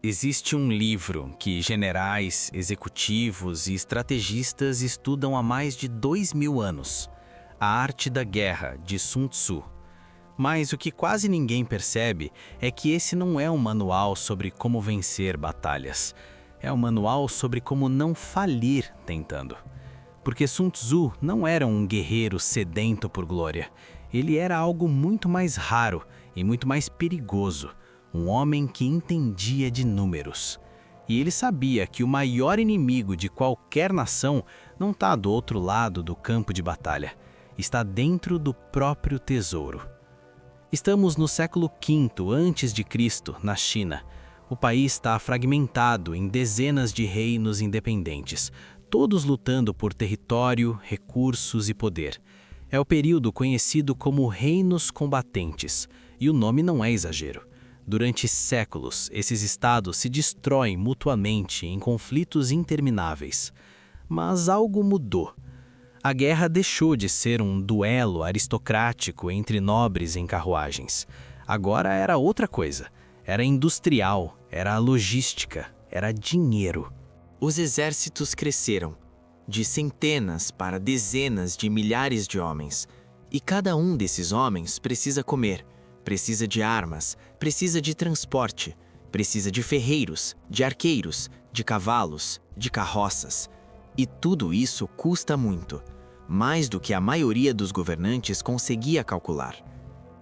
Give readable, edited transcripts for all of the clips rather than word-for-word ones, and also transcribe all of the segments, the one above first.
Existe um livro que generais, executivos e estrategistas estudam há mais de 2000 anos, A Arte da Guerra, de Sun Tzu. Mas o que quase ninguém percebe é que esse não é um manual sobre como vencer batalhas. É um manual sobre como não falir tentando. Porque Sun Tzu não era um guerreiro sedento por glória. Ele era algo muito mais raro e muito mais perigoso. Um homem que entendia de números. E ele sabia que o maior inimigo de qualquer nação não está do outro lado do campo de batalha. Está dentro do próprio tesouro. Estamos no século V a.C., na China. O país está fragmentado em dezenas de reinos independentes, todos lutando por território, recursos e poder. É o período conhecido como Reinos Combatentes, e o nome não é exagero. Durante séculos, esses estados se destroem mutuamente em conflitos intermináveis. Mas algo mudou. A guerra deixou de ser um duelo aristocrático entre nobres em carruagens. Agora era outra coisa. Era industrial, era logística, era dinheiro. Os exércitos cresceram, de centenas para dezenas de milhares de homens. E cada um desses homens precisa comer, precisa de armas, precisa de transporte, precisa de ferreiros, de arqueiros, de cavalos, de carroças. E tudo isso custa muito, mais do que a maioria dos governantes conseguia calcular.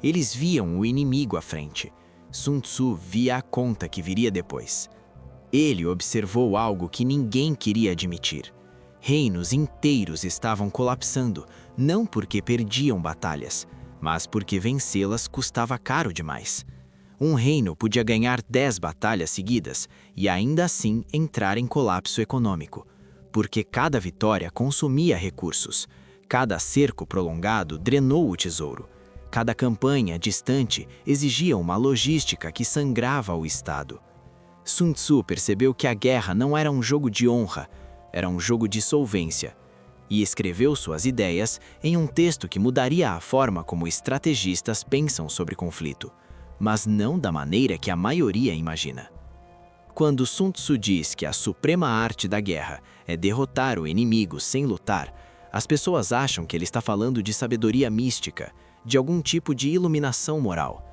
Eles viam o inimigo à frente. Sun Tzu via a conta que viria depois. Ele observou algo que ninguém queria admitir. Reinos inteiros estavam colapsando, não porque perdiam batalhas, mas porque vencê-las custava caro demais. Um reino podia ganhar 10 batalhas seguidas e ainda assim entrar em colapso econômico, porque cada vitória consumia recursos, cada cerco prolongado drenou o tesouro, cada campanha distante exigia uma logística que sangrava o Estado. Sun Tzu percebeu que a guerra não era um jogo de honra, era um jogo de solvência, e escreveu suas ideias em um texto que mudaria a forma como estrategistas pensam sobre conflito, mas não da maneira que a maioria imagina. Quando Sun Tzu diz que a suprema arte da guerra é derrotar o inimigo sem lutar, as pessoas acham que ele está falando de sabedoria mística, de algum tipo de iluminação moral.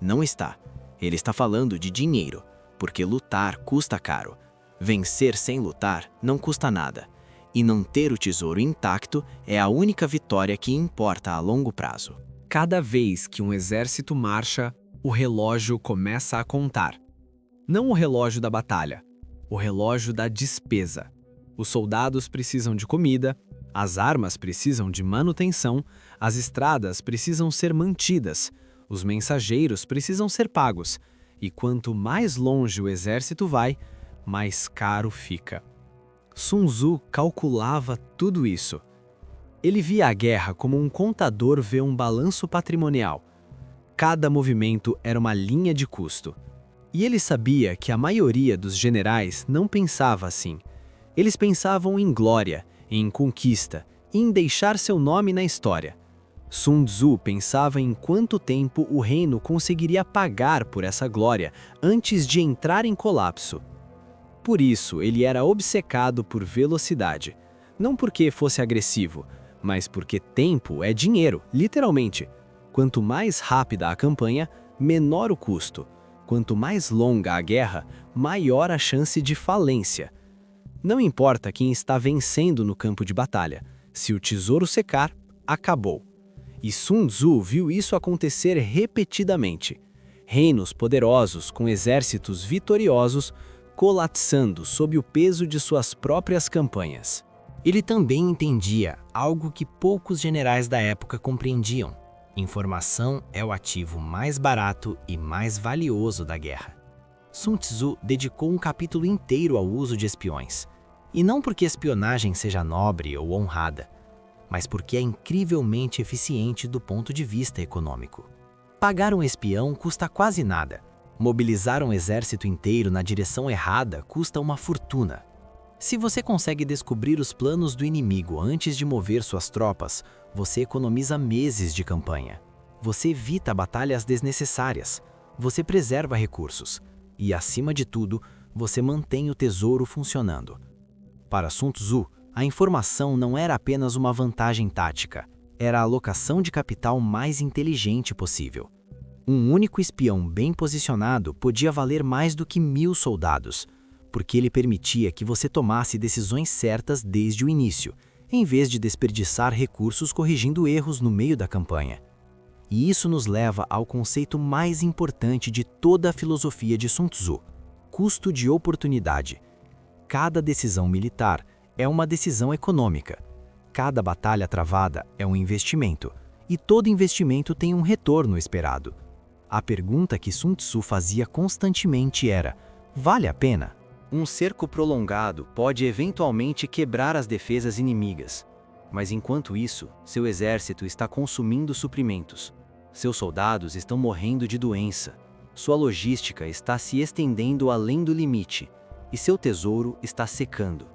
Não está. Ele está falando de dinheiro, porque lutar custa caro. Vencer sem lutar não custa nada. E não ter o tesouro intacto é a única vitória que importa a longo prazo. Cada vez que um exército marcha, o relógio começa a contar. Não o relógio da batalha, o relógio da despesa. Os soldados precisam de comida, as armas precisam de manutenção, as estradas precisam ser mantidas, os mensageiros precisam ser pagos, e quanto mais longe o exército vai, mais caro fica. Sun Tzu calculava tudo isso. Ele via a guerra como um contador vê um balanço patrimonial. Cada movimento era uma linha de custo. E ele sabia que a maioria dos generais não pensava assim. Eles pensavam em glória, em conquista, em deixar seu nome na história. Sun Tzu pensava em quanto tempo o reino conseguiria pagar por essa glória antes de entrar em colapso. Por isso, ele era obcecado por velocidade. Não porque fosse agressivo, mas porque tempo é dinheiro, literalmente. Quanto mais rápida a campanha, menor o custo. Quanto mais longa a guerra, maior a chance de falência. Não importa quem está vencendo no campo de batalha. Se o tesouro secar, acabou. E Sun Tzu viu isso acontecer repetidamente. Reinos poderosos com exércitos vitoriosos colapsando sob o peso de suas próprias campanhas. Ele também entendia algo que poucos generais da época compreendiam. Informação é o ativo mais barato e mais valioso da guerra. Sun Tzu dedicou um capítulo inteiro ao uso de espiões. E não porque espionagem seja nobre ou honrada, mas porque é incrivelmente eficiente do ponto de vista econômico. Pagar um espião custa quase nada. Mobilizar um exército inteiro na direção errada custa uma fortuna. Se você consegue descobrir os planos do inimigo antes de mover suas tropas, você economiza meses de campanha. Você evita batalhas desnecessárias. Você preserva recursos. e, acima de tudo, você mantém o tesouro funcionando. Para Sun Tzu, a informação não era apenas uma vantagem tática, era a alocação de capital mais inteligente possível. Um único espião bem posicionado podia valer mais do que 1000 soldados, porque ele permitia que você tomasse decisões certas desde o início, em vez de desperdiçar recursos corrigindo erros no meio da campanha. E isso nos leva ao conceito mais importante de toda a filosofia de Sun Tzu: custo de oportunidade. Cada decisão militar é uma decisão econômica. Cada batalha travada é um investimento, e todo investimento tem um retorno esperado. A pergunta que Sun Tzu fazia constantemente era: vale a pena? Um cerco prolongado pode eventualmente quebrar as defesas inimigas, mas enquanto isso, seu exército está consumindo suprimentos. Seus soldados estão morrendo de doença. Sua logística está se estendendo além do limite, e seu tesouro está secando.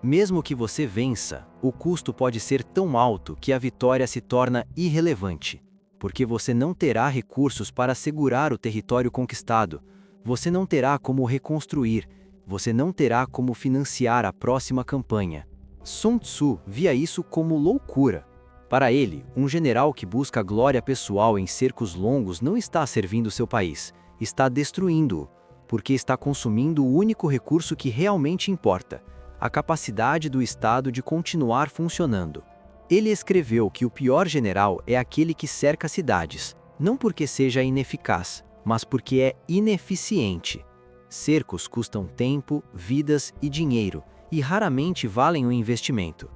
Mesmo que você vença, o custo pode ser tão alto que a vitória se torna irrelevante, porque você não terá recursos para assegurar o território conquistado, você não terá como reconstruir, você não terá como financiar a próxima campanha. Sun Tzu via isso como loucura. Para ele, um general que busca glória pessoal em cercos longos não está servindo seu país, está destruindo-o, porque está consumindo o único recurso que realmente importa: a capacidade do Estado de continuar funcionando. Ele escreveu que o pior general é aquele que cerca cidades, não porque seja ineficaz, mas porque é ineficiente. Cercos custam tempo, vidas e dinheiro, e raramente valem o investimento.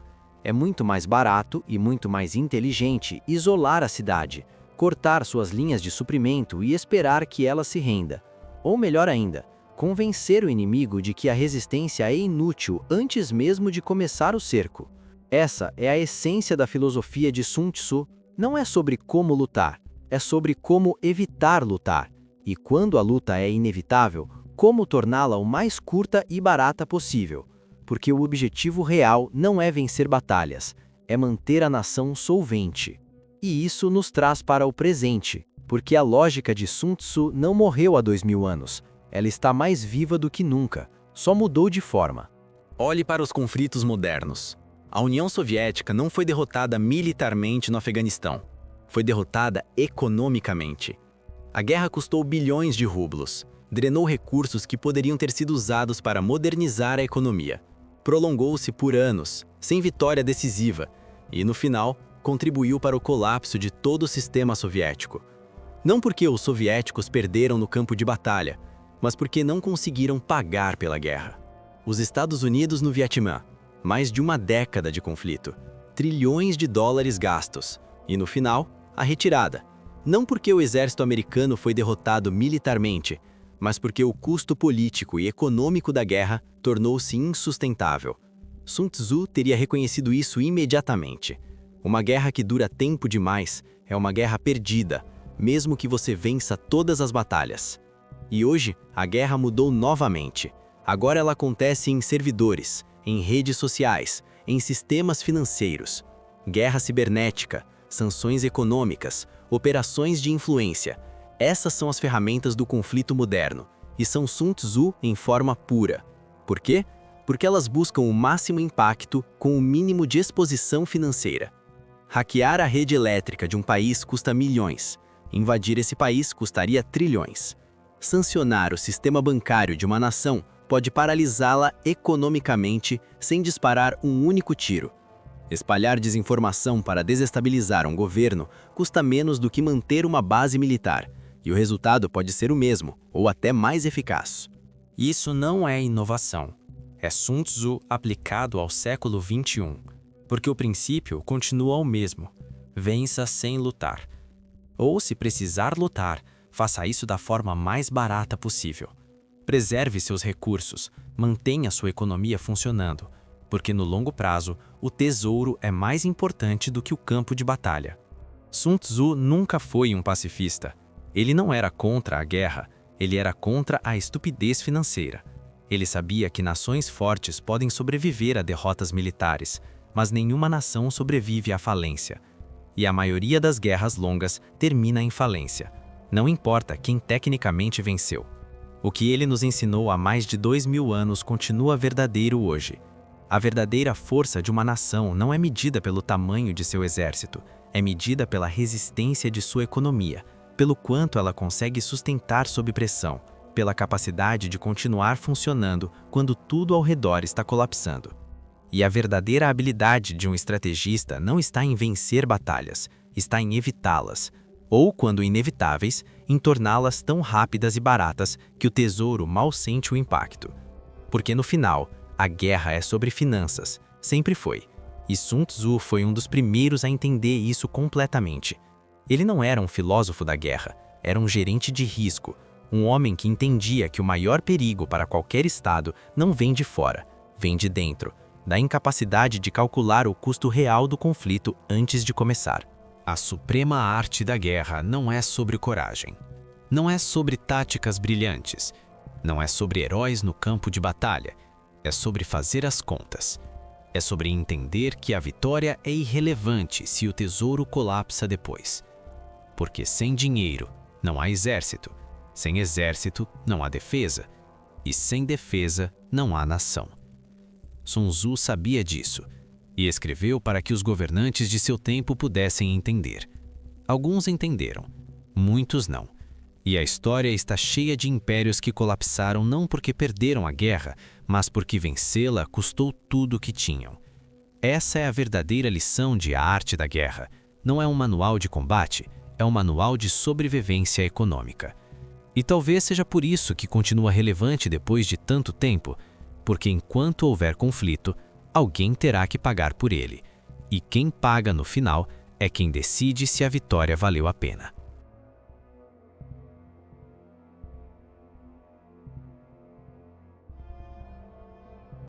É muito mais barato e muito mais inteligente isolar a cidade, cortar suas linhas de suprimento e esperar que ela se renda. Ou melhor ainda, convencer o inimigo de que a resistência é inútil antes mesmo de começar o cerco. Essa é a essência da filosofia de Sun Tzu. Não é sobre como lutar, é sobre como evitar lutar. E quando a luta é inevitável, como torná-la o mais curta e barata possível. Porque o objetivo real não é vencer batalhas, é manter a nação solvente. E isso nos traz para o presente, porque a lógica de Sun Tzu não morreu há 2000 anos. Ela está mais viva do que nunca, só mudou de forma. Olhe para os conflitos modernos. A União Soviética não foi derrotada militarmente no Afeganistão. Foi derrotada economicamente. A guerra custou bilhões de rublos, drenou recursos que poderiam ter sido usados para modernizar a economia. Prolongou-se por anos, sem vitória decisiva, e, no final, contribuiu para o colapso de todo o sistema soviético. Não porque os soviéticos perderam no campo de batalha, mas porque não conseguiram pagar pela guerra. Os Estados Unidos no Vietnã, mais de uma década de conflito, trilhões de dólares gastos, e, no final, a retirada. Não porque o exército americano foi derrotado militarmente, mas porque o custo político e econômico da guerra tornou-se insustentável. Sun Tzu teria reconhecido isso imediatamente. Uma guerra que dura tempo demais é uma guerra perdida, mesmo que você vença todas as batalhas. E hoje, a guerra mudou novamente. Agora ela acontece em servidores, em redes sociais, em sistemas financeiros. Guerra cibernética, sanções econômicas, operações de influência. Essas são as ferramentas do conflito moderno, e são Sun Tzu em forma pura. Por quê? Porque elas buscam o máximo impacto com o mínimo de exposição financeira. Hackear a rede elétrica de um país custa milhões. Invadir esse país custaria trilhões. Sancionar o sistema bancário de uma nação pode paralisá-la economicamente sem disparar um único tiro. Espalhar desinformação para desestabilizar um governo custa menos do que manter uma base militar, e o resultado pode ser o mesmo, ou até mais eficaz. Isso não é inovação. É Sun Tzu aplicado ao século XXI, porque o princípio continua o mesmo. Vença sem lutar. Ou, se precisar lutar, faça isso da forma mais barata possível. Preserve seus recursos, mantenha sua economia funcionando, porque no longo prazo, o tesouro é mais importante do que o campo de batalha. Sun Tzu nunca foi um pacifista. Ele não era contra a guerra, ele era contra a estupidez financeira. Ele sabia que nações fortes podem sobreviver a derrotas militares, mas nenhuma nação sobrevive à falência. E a maioria das guerras longas termina em falência. Não importa quem tecnicamente venceu. O que ele nos ensinou há mais de 2000 anos continua verdadeiro hoje. A verdadeira força de uma nação não é medida pelo tamanho de seu exército, é medida pela resistência de sua economia, pelo quanto ela consegue sustentar sob pressão, pela capacidade de continuar funcionando quando tudo ao redor está colapsando. E a verdadeira habilidade de um estrategista não está em vencer batalhas, está em evitá-las, ou, quando inevitáveis, em torná-las tão rápidas e baratas que o tesouro mal sente o impacto. Porque no final, a guerra é sobre finanças, sempre foi. E Sun Tzu foi um dos primeiros a entender isso completamente. Ele não era um filósofo da guerra, era um gerente de risco, um homem que entendia que o maior perigo para qualquer estado não vem de fora, vem de dentro, da incapacidade de calcular o custo real do conflito antes de começar. A suprema arte da guerra não é sobre coragem. Não é sobre táticas brilhantes. Não é sobre heróis no campo de batalha. É sobre fazer as contas. É sobre entender que a vitória é irrelevante se o tesouro colapsa depois. Porque sem dinheiro não há exército. Sem exército não há defesa. E sem defesa não há nação. Sun Tzu sabia disso e escreveu para que os governantes de seu tempo pudessem entender. Alguns entenderam, muitos não. E a história está cheia de impérios que colapsaram não porque perderam a guerra, mas porque vencê-la custou tudo o que tinham. Essa é a verdadeira lição de A Arte da Guerra. Não é um manual de combate, é um manual de sobrevivência econômica. E talvez seja por isso que continua relevante depois de tanto tempo, porque enquanto houver conflito, alguém terá que pagar por ele. E quem paga no final é quem decide se a vitória valeu a pena.